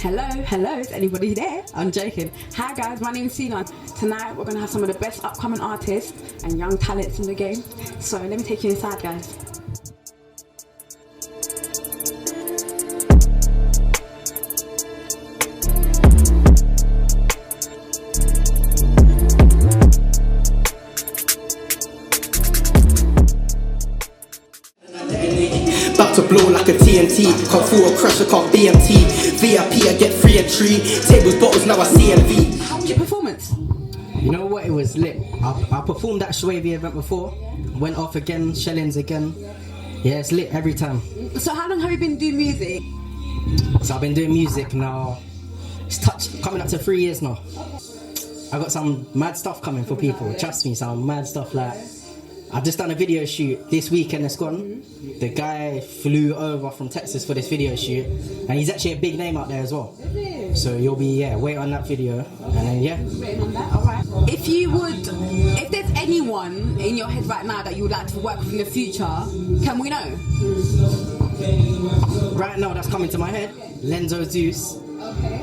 Hello, is anybody there? I'm joking. Hi guys, my name is Sina. Tonight we're gonna have some of the best upcoming artists and young talents in the game. So let me take you inside, guys. About to blow like a TNT. Come through a crush, I can't BMT. VIP, I get free entry. Tables, bottles, now I CNV. How was your performance? You know what? It was lit. I performed at Shwavy event before. Went off again, shellings again. Yeah, it's lit every time. So how long have you been doing music? So I've been doing music now. It's coming up to 3 years now. I got some mad stuff coming for people. Trust me, some mad stuff like. I've just done a video shoot this weekend that's gone. The guy flew over from Texas for this video shoot, and he's actually a big name out there as well. So you'll be, wait on that video, and then Waiting on that, alright. If there's anyone in your head right now that you would like to work with in the future, can we know? Right now that's coming to my head. Enzo Zeus. Okay.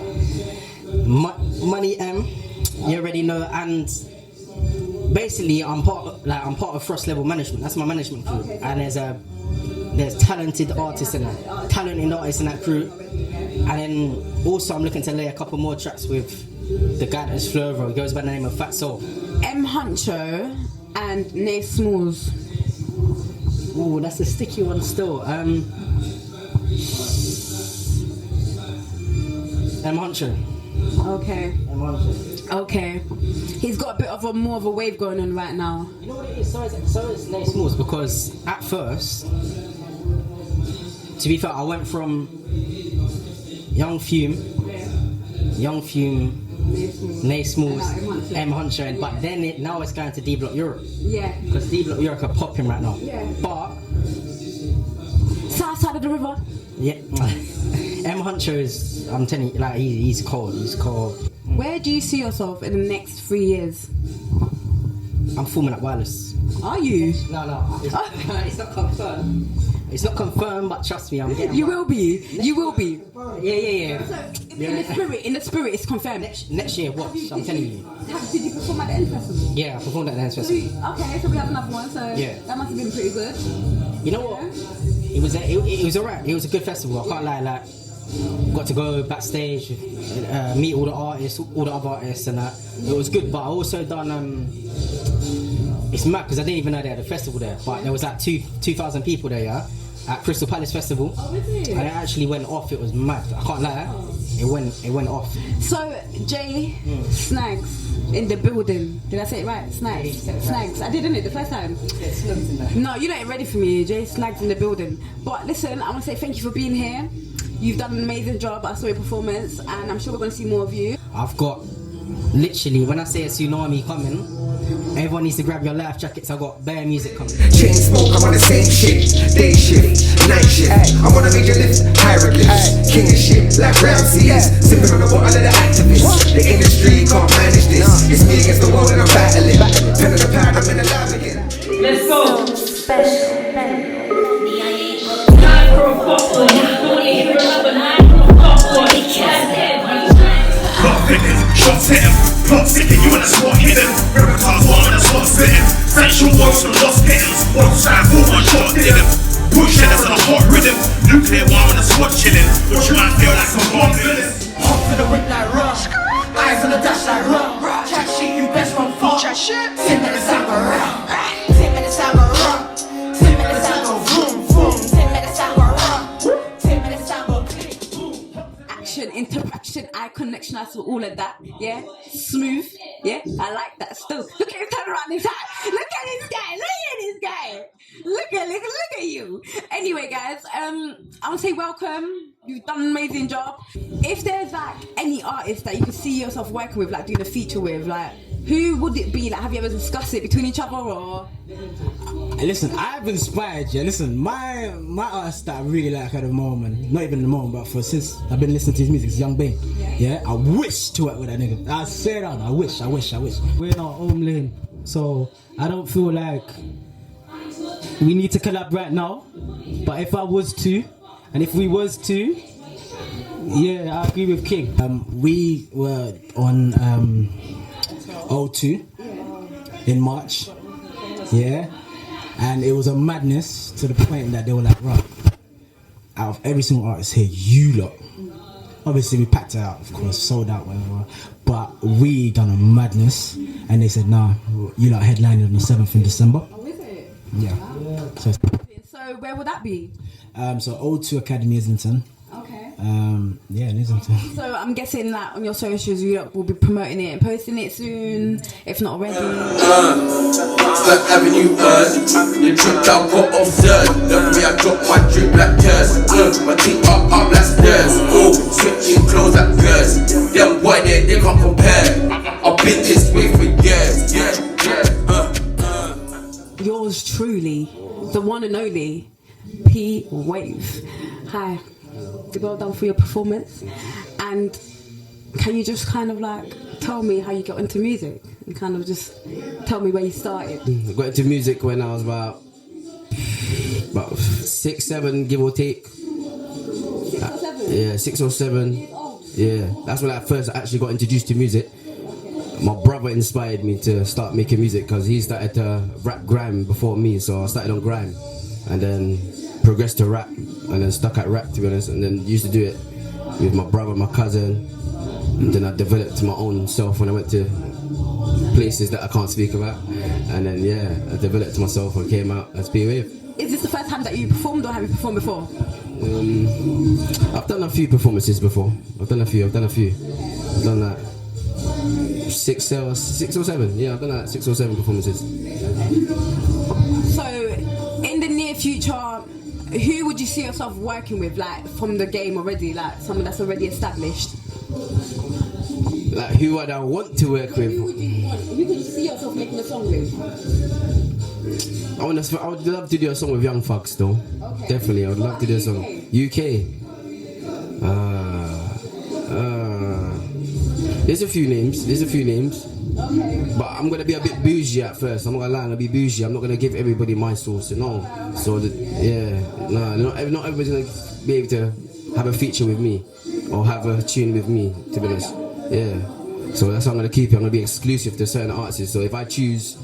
Money M, you already know, and basically I'm part of Frost Level Management. That's my management crew, okay. And there's talented artists in that crew, and then also I'm looking to lay a couple more tracks with the guy that's flew over. He goes by the name of Fat Soul. M Huncho and Nate Smalls. Oh, that's a sticky one still. M Huncho. Okay. M Huncho. Okay. He's got a bit of more of a wave going on right now. You know what it is? So is Nate Smalls, because at first, to be fair, I went from Young Fume, Nate Smalls, M Huncho, but then now it's going to D Block Europe. Yeah. Because D Block Europe are popping right now. Yeah. But south side of the river. Yeah. M Huncho is, I'm telling you, like he's cold. He's cold. Where do you see yourself in the next 3 years? I'm forming at Wireless. Are you? No. It's not confirmed. It's not confirmed, but trust me, I'm getting. You will be. You will be. Yeah. So, in the spirit, it's confirmed. Next year, watch. I'm telling you. Did you perform at the End Festival? Yeah, I performed at the End Festival. Okay, so we have another one. So yeah, that must have been pretty good. You know what? It was alright. It was a good festival. I can't lie. Like, got to go backstage, meet all the artists, all the other artists, and that. It was good. But I also done. It's mad because I didn't even know they had a festival there. But there was like 2,000 people there, yeah, at Crystal Palace Festival. Oh, really? And it actually went off. It was mad. I can't lie. It went off. So Jay Snags in the building. Did I say it right? Snags. Snags. I didn't it the first time. No, you're not ready for me. Jay Snags in the building. But listen, I want to say thank you for being here. You've done an amazing job. I saw your performance, and I'm sure we're going to see more of you. I've got literally, when I say a tsunami coming, everyone needs to grab your life jackets. I've got bare music coming. Chain smoke, I'm on the same shit. Day shift, night shift. I'm on a major lift, hieroglyphs. King of shit, like Ramses. Sipping on the bottle of the activists. The industry can't manage this. It's me against the world and I'm battling. Pen of the pad, I'm in the lab again. Let's go. Special. Shots hit him, plots hitting you in a spot hidden. Replicas one in a spot sitting. Sensual ones from lost hitters. One side, one shot did him. Push headers on a hot rhythm. Nuclear one in a squad chilling. But you might feel like some bomb villains. Hop to the whip like rock. Eyes on the dash like rock. Chat shit, you best run far. 10 minutes I go round. 10 minutes I go rock. 10 minutes I go vroom vroom. 10 minutes I go rock. 10 minutes I go click. Action, interaction, eye connection, I saw all of that. Yeah, smooth. Yeah, I like that still. Look at him turn around his hat. Look at this guy. Look at you. Anyway, guys, I want to say welcome. You've done an amazing job. If there's like any artist that you could see yourself working with, like doing a feature with, like who would it be? Like, have you ever discussed it between each other or? Listen, I've inspired you. Listen, my artist that I really like at the moment, not even the moment, but for since I've been listening to his music, is Young Bane. Yeah, I wish to work with that nigga. I say that, I wish. We're in our own lane, so I don't feel like we need to collab right now. But if I was to, and if we was to, Yeah, I agree with King. We were on O2 in March. Yeah. And it was a madness to the point that they were like, right, out of every single artist here, you lot. Obviously we packed it out, of course, sold out, whatever. But we done a madness. And they said, nah, you lot headlining on the 7th of December. Oh, is it? Yeah. So where would that be? So O2 Academy Islington. Okay. Yeah, in Islington. So I'm guessing that on your socials you will be promoting it and posting it soon, if not already. Like Avenue you tripped out, got observed. Look at me, I dropped my drip like tears. My teeth up like stairs. Oh, switching clothes like girls. Them boy they can't compare. I've been this way for years. Yours truly, the one and only P-Wave. Hi. Well done for your performance. And can you just kind of like tell me how you got into music and kind of just tell me where you started? I got into music when I was about 6, 7, give or take. 6 or 7? Yeah, 6 or 7. Yeah, that's when I first actually got introduced to music. My brother inspired me to start making music because he started to rap grime before me, so I started on grime and then progressed to rap and then stuck at rap, to be honest, and then used to do it with my brother, my cousin, and then I developed my own self when I went to places that I can't speak about, and then yeah, I developed myself and came out as P-Wave. Is this the first time that you performed or have you performed before? I've done a few performances before. I've done like 6 or 7. Yeah, I've done like 6 or 7 performances. So in the near future, who would you see yourself working with, like from the game already, like someone that's already established? Like who would I want to work with? Who would you see yourself making a song with? I would love to do a song with Young Thugs though. Okay. Definitely, I would love to do a song. UK. There's a few names. Okay. But I'm gonna be a bit bougie at first. I'm not gonna lie, I'm gonna be bougie. I'm not gonna give everybody my sauce, no. So not everybody's gonna be able to have a feature with me or have a tune with me, to be honest. Yeah. So that's how I'm gonna keep it. I'm gonna be exclusive to certain artists. So if I choose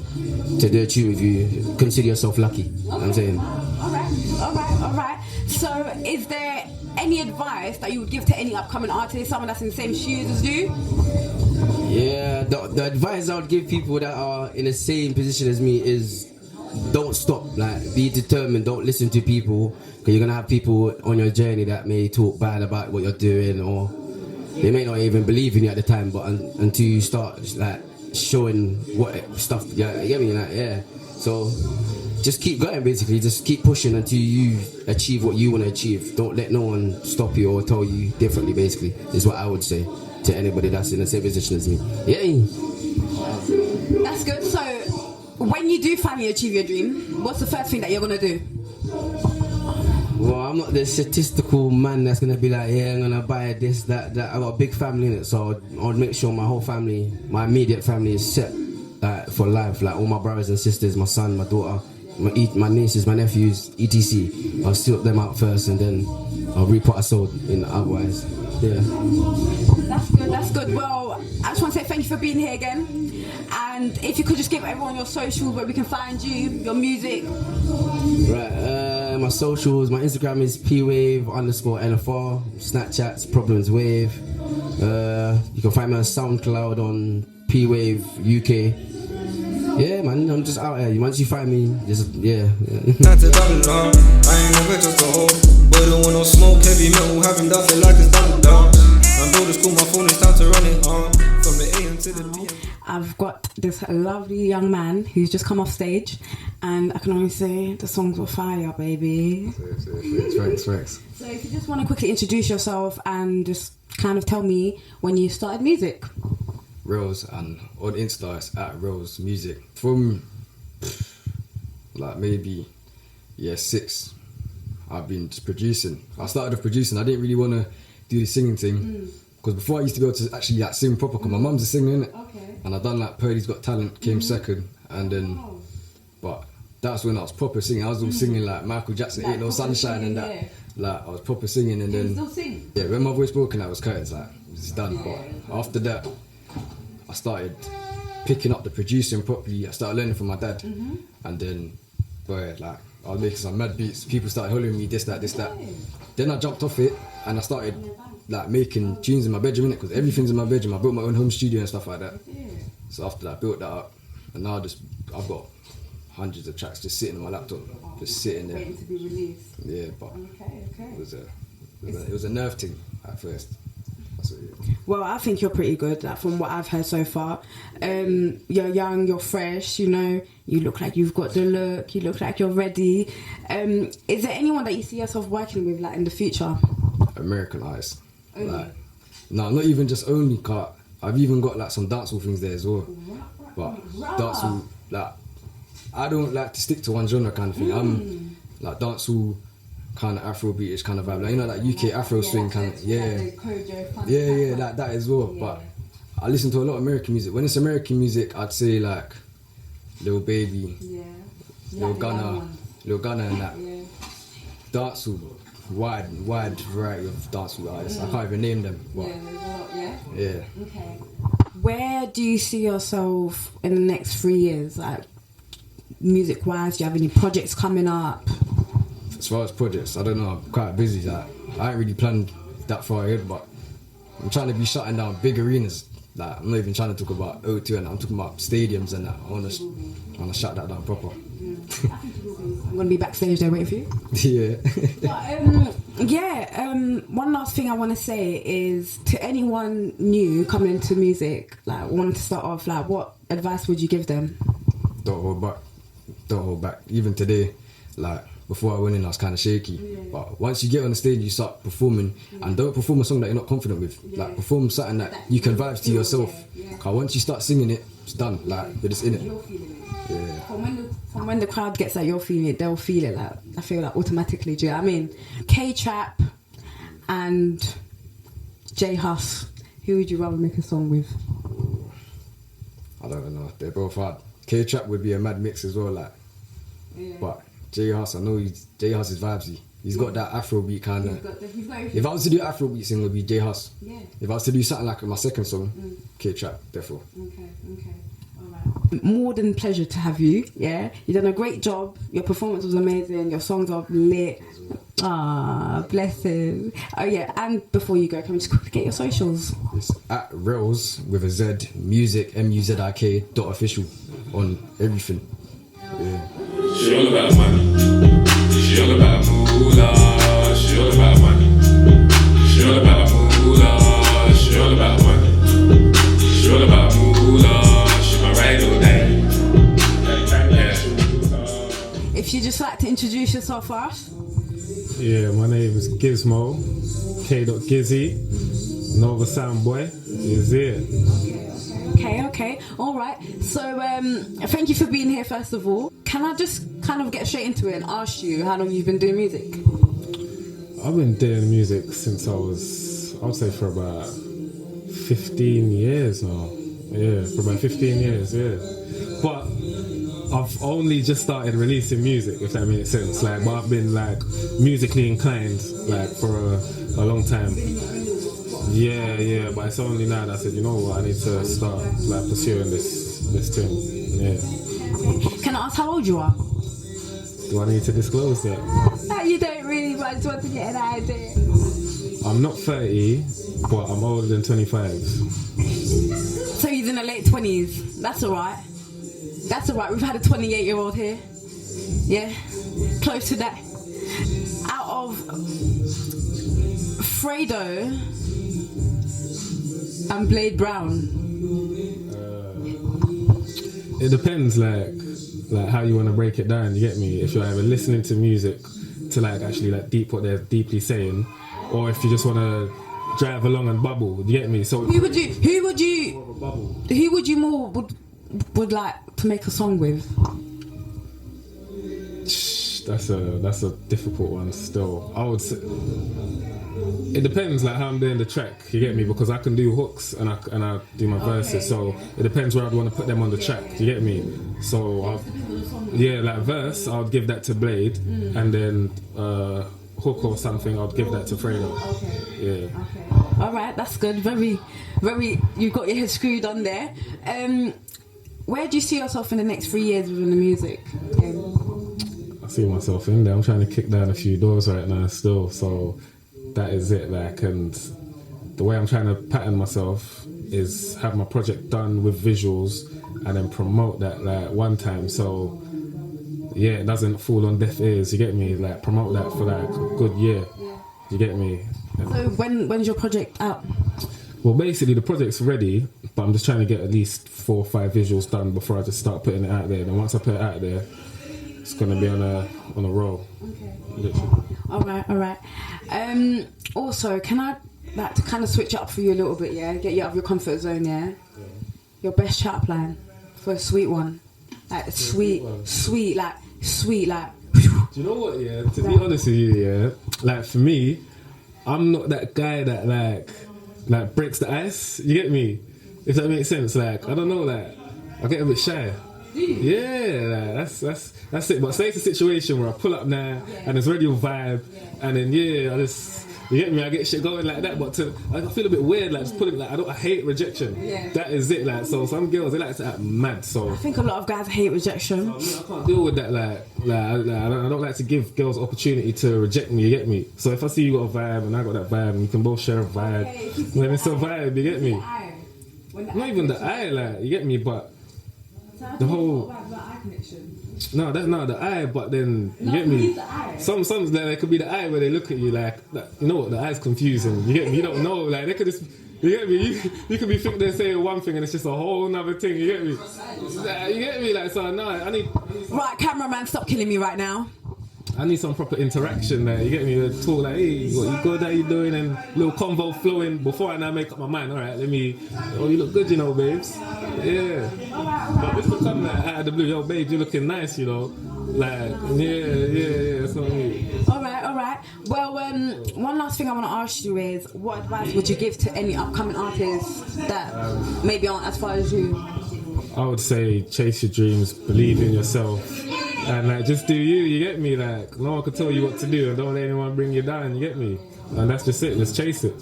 to do a tune with you, consider yourself lucky. You know what I'm saying. Alright. So is there any advice that you would give to any upcoming artist, someone that's in the same shoes as you? Yeah, the advice I would give people that are in the same position as me is don't stop, like be determined, don't listen to people, because you're gonna have people on your journey that may talk bad about what you're doing, or they may not even believe in you at the time, but until you start like showing what stuff, yeah, you get me, like, yeah. So just keep going, basically, just keep pushing until you achieve what you want to achieve. Don't let no one stop you or tell you differently, basically, is what I would say to anybody that's in the same position as me. Yeah. That's good. So when you do finally achieve your dream, what's the first thing that you're gonna do? Well, I'm not the statistical man that's gonna be like, yeah, I'm gonna buy this, that. I got a big family in it, so I'll make sure my whole family, my immediate family, is set for life. Like all my brothers and sisters, my son, my daughter, my nieces, my nephews, etc. I'll sort them out first, and then I'll reap what I sowed in otherwise. Yeah. That's good. Well, I just want to say thank you for being here again. And if you could just give everyone your socials where we can find you, your music. Right, my socials, my Instagram is pwave_NFR, Snapchat's problemswave. You can find me on SoundCloud on pwave UK. Yeah, man, I'm just out here. Once you find me, just, yeah. Time to double down. I ain't never just a hoe, but don't want no smoke, heavy metal, having done feel like it's double down. I'm bold as school, my phone is time to run it on. From the AM to the PM. I've got this lovely young man who's just come off stage, and I can only say the songs were fire, baby. Thanks. So if you just want to quickly introduce yourself and just kind of tell me when you started music. Rose, and on Insta it's at Rose Music. From like maybe 6, I've been just producing. I started off producing. I didn't really want to do the singing thing because before I used to be able to actually like sing proper. Because my mum's a singer, innit? Okay. And I done like Purdy's Got Talent, came second, and then but that's when I was proper singing. I was all singing like Michael Jackson, Like Ain't No proper Sunshine and that. singing, Like I was proper singing, and Can you then still sing? yeah, when my voice broken, I was curtains. Like it's done. But after that, I started picking up the producing properly. I started learning from my dad, and then boy, like I was making some mad beats. People started hollering me this, that. Then I jumped off it and I started like making tunes in my bedroom, because everything's in my bedroom. I built my own home studio and stuff like that. So after that, I built that up, and now I've got hundreds of tracks just sitting on my laptop, just sitting there. Waiting to be released. Yeah, but Okay. it was a nerve thing at first. That's what it is. Well, I think you're pretty good, like, from what I've heard so far. You're young, you're fresh, you know, you look like you've got the look, you look like you're ready. Is there anyone that you see yourself working with, like, in the future? American artists. Only? Like, no, not even just only car. I've even got like some dancehall things there as well. But dancehall, like, I don't like to stick to one genre kind of thing. I'm like dancehall, kind of Afrobeatish kind of vibe. Like, you know, like UK Afro swing kind of, yeah, like that as well. But I listen to a lot of American music. When it's American music, I'd say like Lil Baby, Lil Gunna and that. Dancehall, wide variety of dancehall artists. I can't even name them. But yeah. Okay. Where do you see yourself in the next 3 years, like music-wise? Do you have any projects coming up? As far as projects, I don't know. I'm quite busy. Like, I ain't really planned that far ahead, but I'm trying to be shutting down big arenas. Like, I'm not even trying to talk about O2 and that. I'm talking about stadiums and that. I want to shut that down proper. I'm gonna be backstage there waiting for you. Yeah. One last thing I want to say is to anyone new coming into music, like wanting to start off, like what advice would you give them? Don't hold back. Even today, like before I went in, I was kind of shaky. But once you get on the stage, you start performing, and don't perform a song that you're not confident with. Like perform something that you can vibe to yourself. Cause once you start singing it, it's done. Like you're just in it. Yeah. From when the crowd gets that you're feeling it, they'll feel it. Like I feel like automatically. Do you know what I mean? K-Trap and J Hus. Who would you rather make a song with? I don't know. They're both hard. K-Trap would be a mad mix as well. Like, but J Hus, I know J Hus is vibesy. He's got that Afrobeat kind of. If I was to do Afrobeat sing, it would be J Hus. Yeah. If I was to do something like my second song, K-Trap, therefore. Okay. Alright. More than pleasure to have you. Yeah, you've done a great job. Your performance was amazing. Your songs are lit. Ah, bless him. Oh yeah, and before you go, can we just quickly get your socials? It's at Rose with a Z, music, MUZIK.official on everything. Yeah. She all about money. She all about moolah. She all about money. She all about moolah. She all about money. She all about moolah. She my ride all day. If you just like to introduce yourself for us. Yeah, my name is Gizmo, K.Gizzy, Nova Sound Boy. Is it? Okay, all right. So, thank you for being here. First of all, can I just kind of get straight into it and ask you how long you've been doing music? I've been doing music since I would say for about 15 years now. Yeah, for about 15 years. Yeah, but I've only just started releasing music, if that makes sense. Like, but I've been like musically inclined like for a long time. Yeah, but it's only now that I said, you know what, I need to start like pursuing this thing. Yeah. Can I ask how old you are? Do I need to disclose that? You don't really, but I just want to get an idea. I'm not 30, but I'm older than 25. So you're in the late 20s. That's alright. We've had a 28-year-old here. Yeah, close to that. Out of Fredo and Blade Brown. It depends, like how you want to break it down. You get me? If you're either listening to music to like actually like deep what they're deeply saying, or if you just want to drive along and bubble. You get me? So who would you more would like to make a song with? That's a difficult one still. I would say it depends like how I'm doing the track. You get me? Because I can do hooks and I do my verses. So it depends where I'd want to put them on the track. You get me? So like verse, I'll give that to Blade, and then hook or something, I'll give that to Fredo. Yeah. Okay. All right, that's good. Very, very. You've got your head screwed on there. Where do you see yourself in the next 3 years within the music? I see myself in there. I'm trying to kick down a few doors right now still, so that is it. Like, and the way I'm trying to pattern myself is have my project done with visuals and then promote that like one time, so yeah, it doesn't fall on deaf ears. You get me? Like, promote that for like a good year. You get me? So when's your project out? Well, basically the project's ready, but I'm just trying to get at least 4 or 5 visuals done before I just start putting it out there. And once I put it out there, it's gonna be on a roll. Okay. Literally. All right. Also, can I like to kind of switch it up for you a little bit? Yeah, get you out of your comfort zone. Yeah. Your best chat plan for a sweet one, like sweet. Like. Do you know what? Yeah. To be honest with you, yeah. Like for me, I'm not that guy that like breaks the ice. You get me? If that makes sense. Like, I don't know, like I get a bit shy. Yeah, like, that's it. But say it's a situation where I pull up now and it's radio vibe, and then I just, you get me, I get shit going like that. But I feel a bit weird, like just putting, like I hate rejection. Yeah. That is it. Like, so some girls, they like to act mad. So I think a lot of guys hate rejection. I can't deal with that. I don't like to give girls opportunity to reject me. You get me? So if I see you got a vibe and I got that vibe, and we can both share a vibe, then it's a vibe. You get me? Not even the eye, like, you get me, but the whole eye connection. No, that's not the eye, but then you get me. Some there could be the eye where they look at you like, you know what, the eye's confusing. You get me? You don't know, like they could just, you get me. You could be thinking they're saying one thing and it's just a whole nother thing. You get me? You get me? Like, so no, I need. Right, cameraman, stop killing me right now. I need some proper interaction there. You get me? Talk like, hey, what you good? How you doing? And little convo flowing before I now make up my mind. All right, oh, you look good, you know, babes. Yeah. But this will come like out of the blue. Yo, babe, you looking nice, you know. Like, yeah. That's what I mean. All right. Well, one last thing I want to ask you is, what advice would you give to any upcoming artists that maybe aren't as far as you? I would say chase your dreams, believe in yourself. And like, just do you get me? Like, no one can tell you what to do, and don't let anyone bring you down, you get me? And that's just it, just chase it.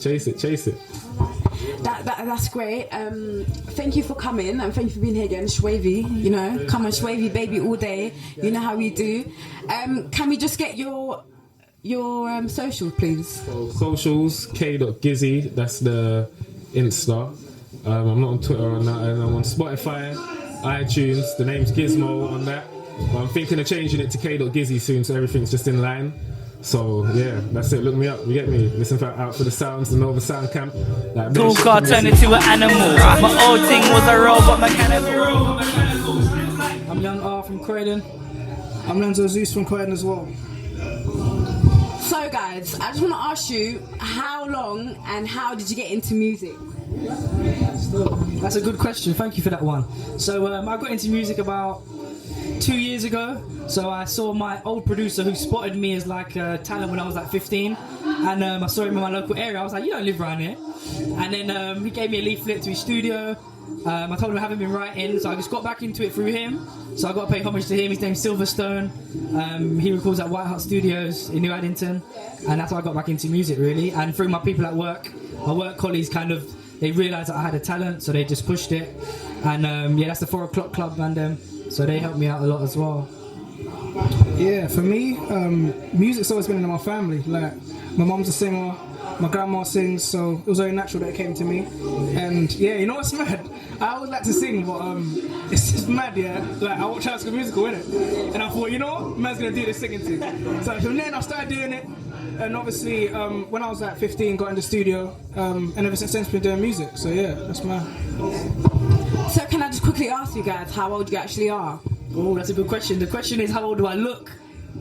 That's great. Thank you for coming, and thank you for being here again, Shwavy. You know, come on, Shwavy baby all day. You know how we do. Can we just get your social, please? So, socials, k.gizzy, that's the Insta. I'm not on Twitter or nothing. I'm on Spotify, iTunes, the name's Gizmo on that. But I'm thinking of changing it to k.gizzy soon, so everything's just in line. So yeah, that's it. Look me up. You get me? Listen out for the sounds, the Nova Sound Camp. Like, cool car turned into an animal. My old thing was a robot mechanical. I'm Young R from Croydon. I'm Enzo Zeus from Croydon as well. So guys, I just want to ask you, how long and how did you get into music? That's a good question. Thank you for that one. So I got into music about 2 years ago. So I saw my old producer who spotted me as like a talent when I was like 15, and I saw him in my local area. I was like, you don't live around here. And then he gave me a leaflet to his studio. I told him I haven't been writing, so I just got back into it through him. So I got to pay homage to him. His name's Silverstone. He records at White Hart Studios in New Addington, and that's how I got back into music really. And through my people at work, my work colleagues they realised that I had a talent, so they just pushed it. And that's the 4 o'clock club, and so they helped me out a lot as well. Yeah, for me, music's always been in my family. Like, my mum's a singer, my grandma sings, so it was very natural that it came to me. And yeah, you know what's mad? I always like to sing, but it's just mad, yeah. Like, I watch High School Musical, innit? And I thought, you know what? Man's gonna do this singing thing. So from then I started doing it. And obviously, when I was like 15, got in the studio, and ever since then, I've been doing music. So yeah, that's mad. So can I just quickly ask you guys how old you actually are? Oh, that's a good question. The question is, how old do I look?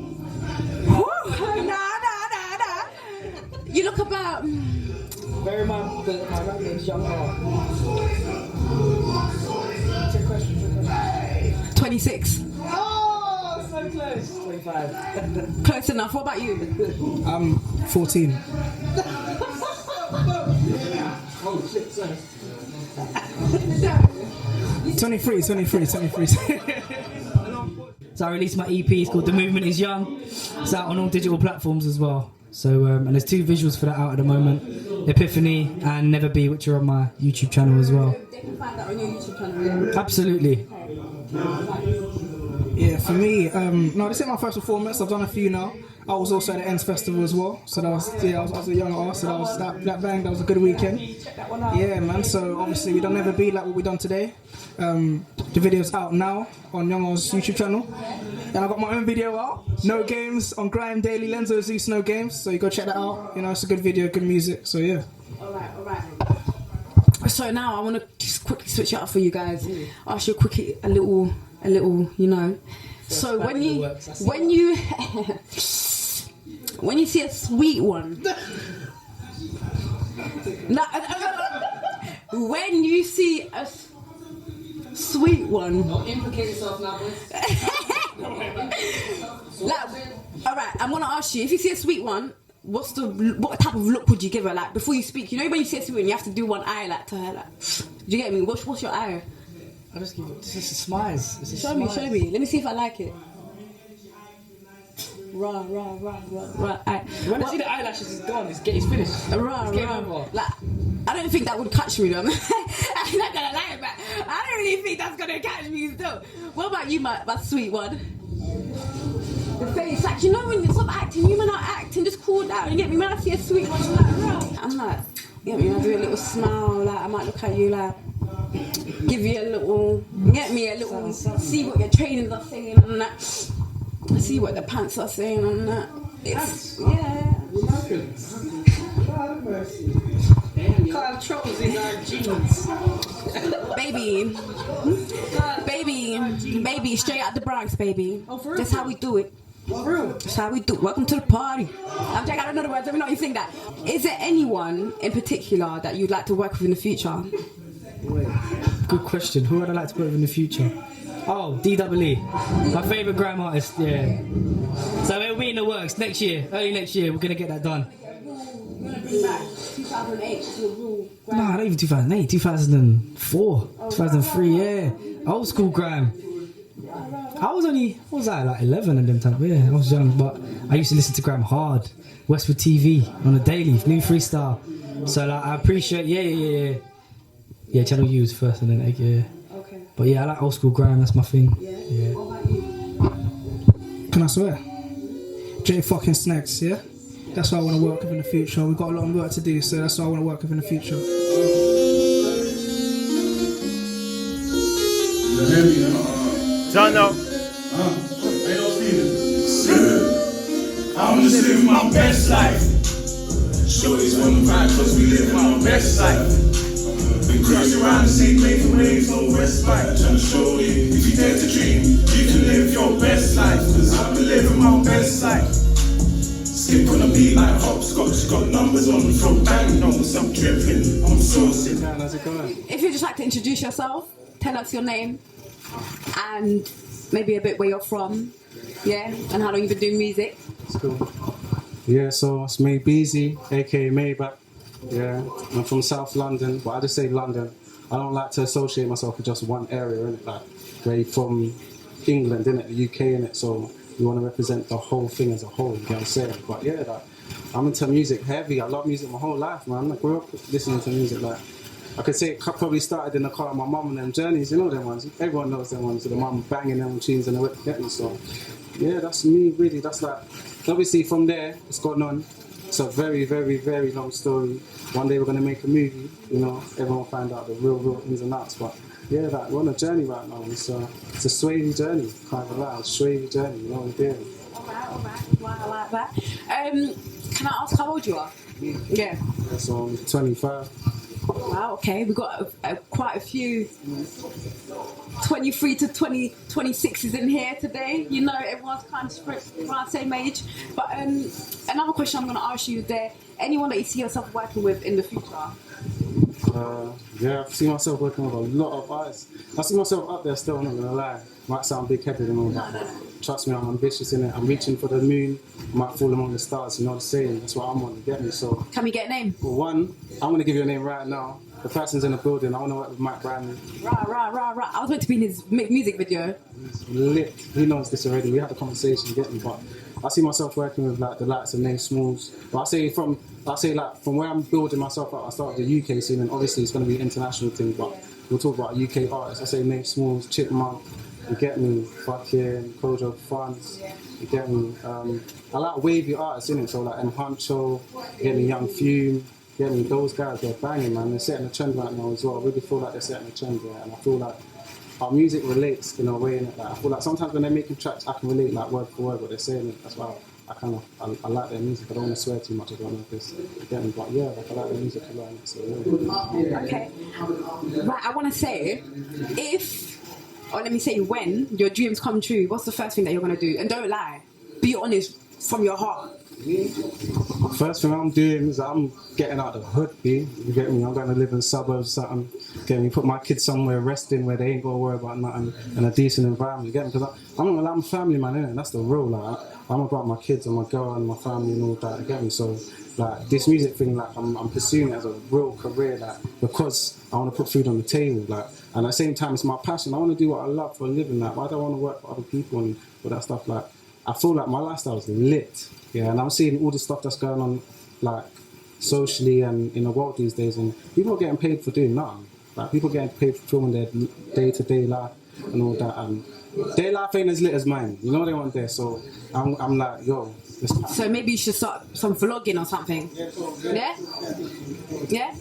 Nah. You look about... Bear in mind that my rap name's Young R. 26. Oh, so close. Close. 25. Close enough. What about you? I'm 14. Oh shit, sorry. 23. So I released my EP. It's called The Movement Is Young. It's out on all digital platforms as well. So and there's 2 visuals for that out at the moment: Epiphany and Never Be, which are on my YouTube channel as well. They can find that on your YouTube channel. Yeah? Absolutely. Yeah, for me, no, this ain't my first performance. I've done a few now. I was also at the Ends Festival as well. So that was, I was a young artist. So that was a good weekend. Yeah, man. So obviously we don't Never Be like what we done today. The video's out now on Young O's YouTube channel. And I got my own video out, No Games, on Grime Daily, Enzo Zeus No Games. So you go check that out. You know, it's a good video, good music. So yeah. Alright. So now I want to just quickly switch it up for you guys. Ask you a little, you know. So when you see a sweet one, when you see a sweet one, Don't implicate yourself now, boys. Alright, I'm gonna ask you, if you see a sweet one, what type of look would you give her? Like before you speak, you know when you see a sweet one, you have to do one eye like to her. Like, do you get me? What's your eye? I just give it. It's just a smiles. Show me. Let me see if I like it. Rah. When I see the eyelashes, it's gone. It's finished. Rah. Like, I don't think that would catch me though. I'm not gonna lie, but I don't really think that's gonna catch me still. What about you, my sweet one? The face, like, you know when you stop acting, you may not acting, just cool down. You get me? When I see a sweet one, I'm like, you get me? I do a little smile, like I might look at you, like give you a little, see what your trainers are saying and that. See what the pants are saying and that. It's, yeah. Can't have trolls in our jeans. baby, straight out the Bronx, baby. Oh, for real? That's how we do it. That's how we do it. Welcome to the party. I'm checking out another word. Let me know you think that. Is there anyone in particular that you'd like to work with in the future? Wait, good question. Who would I like to work with in the future? Oh, DWE, my favourite grime artist, yeah. So it'll be in the works next year, early next year, we're going to get that done. You're going to bring back 2008 to rule grime? Nah, not even 2008, 2004, 2003, yeah. Old school grime. I was only, what was I, like 11 at them time? Yeah, I was young, but I used to listen to grime hard. Westwood TV, on a daily, new freestyle. So like, I appreciate, yeah. Yeah, Channel U was first and then like, yeah. But yeah, I like old school grime, that's my thing. Yeah. What about you? Can I swear? J fucking Snacks, yeah? That's what I want to work with in the future. We've got a lot of work to do, so that's what I want to work with in the future. Don't know. I'm just living my best life. Shorty's on the ride cause we live our best life. Been cruising around the sea, making waves, no respite. Trying to show you, if you dare to dream, you can live your best life. Cause I've been living my best life. Skip on a beat like hopscotch, got numbers on the front, bang notes, I'm dripping, I'm saucing. If you'd just like to introduce yourself, tell us your name and maybe a bit where you're from, yeah, and how long you've been doing music. That's cool. Yeah, so it's me, Beezy, aka Maybach. Yeah, I'm from South London, but I just say London. I don't like to associate myself with just one area, innit? Like, we're from England, innit? The UK, innit? So we want to represent the whole thing as a whole, you know what I'm saying? But yeah, like, I'm into music heavy. I love music my whole life, man. I grew up listening to music. Like, I could say it probably started in the car with my mum and them journeys, you know them ones. Everyone knows them ones, with the mum banging them tunes and the whip getting. So yeah, that's me really. That's like, obviously from there, it's gone on. It's a very, very, very long story. One day we're going to make a movie, you know, everyone will find out the real ins and outs. But yeah, like, we're on a journey right now. It's a Shwavy journey, kind of like a Shwavy journey, you know what I'm doing. Alright, I like that. Can I ask how old you are? Yeah. So I'm 25. Wow, okay. We've got quite a few 23 to 26s in here today. You know, everyone's kind of around the same age. But another question I'm going to ask you, is there anyone that you see yourself working with in the future? Yeah, I see myself working with a lot of artists. I see myself up there still, I'm not going to lie. Might sound big-headed and all that. trust me, I'm ambitious in it. I'm reaching for the moon, I might fall among the stars, you know what I'm saying? That's what I'm on, you get me? So, Can we get a name? for one, I'm going to give you a name right now. The person's in the building, I want to work with Mike Brandon. Rah. I was meant to be in his music video. He's lit, he knows this already, we had a conversation, you get me? But I see myself working with like the likes of Nate Smalls. But I say from where I'm building myself up, I started the UK scene, and obviously it's going to be an international thing, but we'll talk about UK artists. I say Nate Smalls, Chipmunk, you get me, fucking Kojo Funds, you get me. I like wavy artists, innit? So like M Huncho, you get me, Young Fume, you get me, those guys, they're banging, man. They're setting a trend right now as well. I really feel like they're setting a trend there, and I feel like our music relates in a way, innit? Like, I feel like sometimes when they're making tracks, I can relate like word for word what they're saying. That's why I like their music. I don't want to swear too much as well like this. You get me? But yeah, like, I like their music a lot. So yeah. Okay. Right, I want to say, let me say when your dreams come true, what's the first thing that you're going to do? And don't lie. Be honest from your heart. First thing I'm doing is I'm getting out of the hood, B. You get me? I'm going to live in suburbs, something. Get me? Put my kids somewhere resting where they ain't got to worry about nothing, in a decent environment. You get me? Because I'm a family man, innit? That's the rule. Like, I'm about my kids and my girl and my family and all that. You get me? So, like, this music thing, like, I'm pursuing it as a real career, like, because I want to put food on the table, like, and at the same time, it's my passion. I want to do what I love for a living, like, why do I want to work for other people and all that stuff, like, I feel like my lifestyle is lit, yeah, and I'm seeing all the stuff that's going on, like, socially and in the world these days, and people are getting paid for doing nothing. Like, people getting paid for filming their day-to-day life and all that, and their life ain't as lit as mine, you know they weren't there, so I'm like, yo. So maybe you should start some vlogging or something. Yeah? Yeah?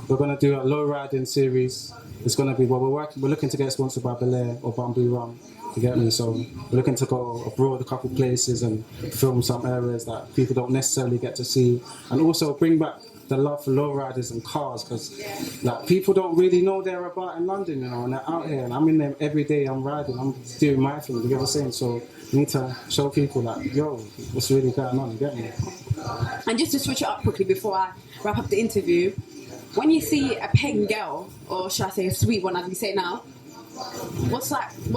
We're gonna do a low riding series. It's gonna be, we're looking to get sponsored by Belair or Bamboo Rum. You get me? So we're looking to go abroad a couple places and film some areas that people don't necessarily get to see, and also bring back the love for lowriders and cars, because like people don't really know they're about in London, you know, and they're out here, and I'm in them every day. I'm riding, I'm doing my thing. You get what I'm saying? So we need to show people like, yo, what's really going on? You get me? And just to switch it up quickly before I wrap up the interview, when you see a paying girl, or should I say a sweet one as we say now, what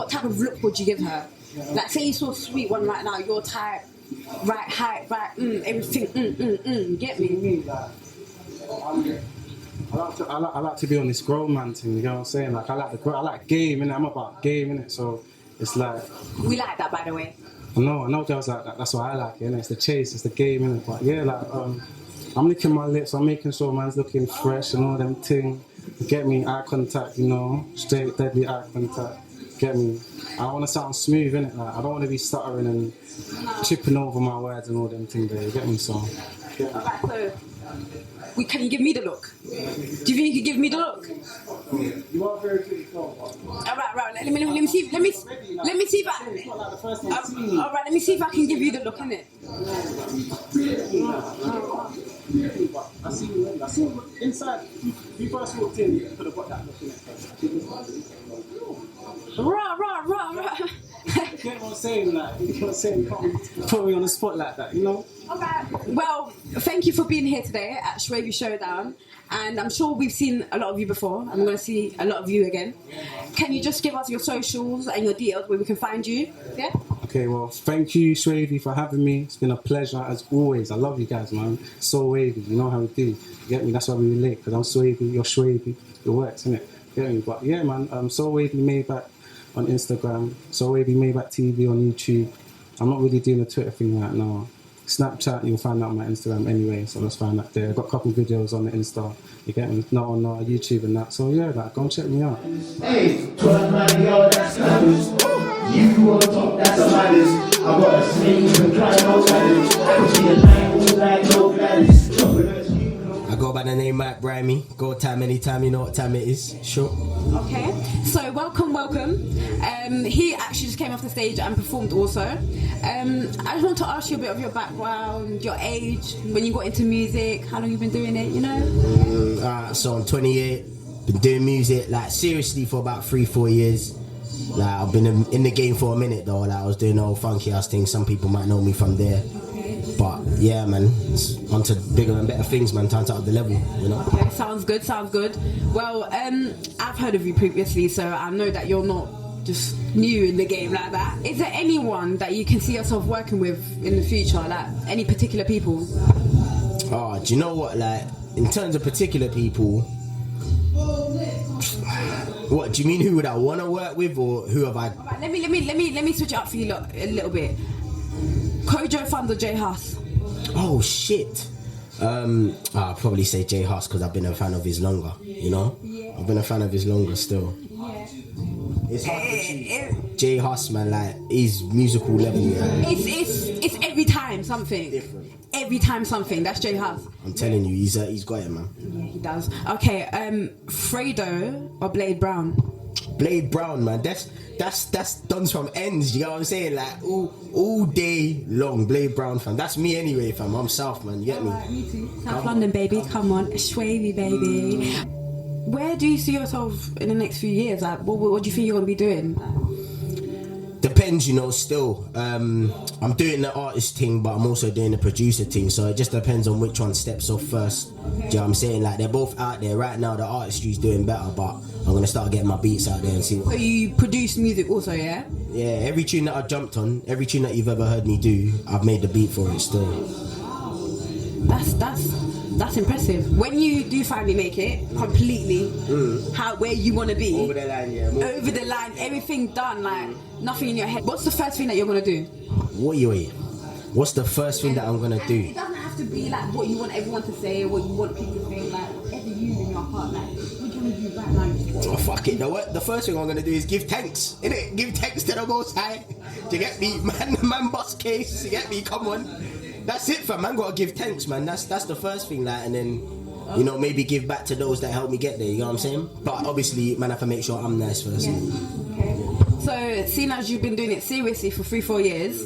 type of look would you give her? Like, say you saw a sweet one right now, your type, right height, right, everything, get me? I like to be on this grown man thing, you know what I'm saying? Like, I like game, innit? I'm about game, innit? So it's like, we like that, by the way. I know girls like that. That's why I like it, innit? It's the chase, it's the game, innit? But yeah, like, I'm licking my lips, I'm making sure man's looking fresh and all them thing. Get me? Eye contact, you know, straight deadly eye contact. Get me? I want to sound smooth, innit? Like, I don't want to be stuttering and tripping over my words and all them things there. You get me? So, Alright, so can you give me the look? Do you think you could give me the look? You are very beautiful. Alright, let me see if I. Alright, let me see if I can give you the look, innit? I see you inside. You first walked in, you could have got that look in it. Rah. You get what I'm saying? Like, you know what I'm saying? You can't put me on the spot like that, you know? Okay. Well, thank you for being here today at SHWAVY Showdown, and I'm sure we've seen a lot of you before. I'm going to see a lot of you again. Can you just give us your socials and your details where we can find you? Yeah? Okay, well, thank you, Shwavy, for having me. It's been a pleasure, as always. I love you guys, man. So wavy, you know how we do. You get me? That's why we relate, because I'm Swavy, you're Shwavy. It works, innit? Get me? But yeah, man, So Wavy Maybach on Instagram, So Wavy Maybach TV on YouTube. I'm not really doing a Twitter thing right now. Snapchat, you'll find that on my Instagram anyway, so let's find that there. I've got a couple videos on the Insta, you get me? Not on YouTube and that, so yeah, like, go and check me out. Hey, 12 man, yo, that's numbers. You on top, that's a madness. I got a snake and crying out madness. I can see a line, all like no Gladys. I go by the name Mike Grime. Go time anytime, you know what time it is. Sure. Okay, so welcome. He actually just came off the stage and performed also. I just want to ask you a bit of your background, your age, when you got into music, how long you've been doing it, you know? So I'm 28, been doing music, like, seriously for about 3-4 years. Like, I've been in the game for a minute though, like, I was doing all funky ass things, some people might know me from there. But yeah, man, it's on to bigger and better things, man. Time to up the level, you know. Okay, sounds good. Well, I've heard of you previously, so I know that you're not just new in the game like that. Is there anyone that you can see yourself working with in the future? Like any particular people? Oh, do you know what? Like in terms of particular people, what do you mean? Who would I want to work with, or who have I? Right, let me switch it up for you a little bit. Kojo Funds or J Huss? Oh shit. I'll probably say J Huss because I've been a fan of his longer. You know, I've been a fan of his longer still. It's hard to choose. J Huss, man, like his musical level. Yeah. It's every time something. Different. Every time something. That's J Huss. I'm telling you, he's got it, man. Yeah, he does. Okay, Fredo or Blade Brown? Blade Brown, man. That's done from ends. You know what I'm saying? Like all day long, Blade Brown, fam. That's me anyway, fam. I'm South, man. You get me? Me too. South London, baby. Come on, Shwavy, baby. Where do you see yourself in the next few years? Like, what do you think you're gonna be doing? Depends, you know. Still, I'm doing the artist thing, but I'm also doing the producer thing. So it just depends on which one steps off first. Do you know what I'm saying? Like they're both out there right now. The artistry's doing better, but I'm gonna start getting my beats out there and see what. So you produce music also, yeah? Yeah, every tune that I jumped on, every tune that you've ever heard me do, I've made the beat for it still. That's impressive. When you do finally make it completely, where you want to be, over the line, yeah. Over the line, everything done, like nothing in your head. What's the first thing that you're gonna do? What's the first thing that I'm gonna do? It doesn't have to be like what you want everyone to say, or what you want people to say. Like whatever you in your heart, like what do you want to do right now? Oh, fuck it. The first thing I'm gonna do is give thanks, innit? Give thanks to the Most High to get me, man bust case. To get me, come on. That's it, fam. Man, gotta give thanks, man. That's the first thing, like, and then, you know, maybe give back to those that helped me get there. You know what I'm saying? But obviously, man, I have to make sure I'm nice first. Yeah. Okay. So, seeing as you've been doing it seriously for 3-4 years,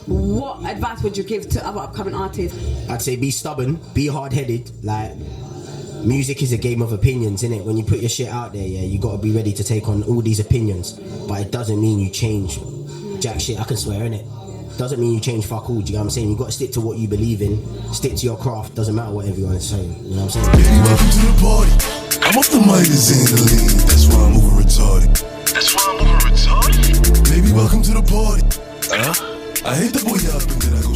what advice would you give to other upcoming artists? I'd say be stubborn, be hard-headed. Like, music is a game of opinions, innit? When you put your shit out there, yeah, you gotta be ready to take on all these opinions. But it doesn't mean you change jack shit. I can swear, innit? Doesn't mean you change fuck all. Do you know what I'm saying? You got to stick to what you believe in, stick to your craft. Doesn't matter what everyone is saying. You know what I'm saying? Baby, welcome to the party. I'm off the mic and Xandaline. That's why I'm over retarded. Baby, welcome to the party. I hit the boy up and then I go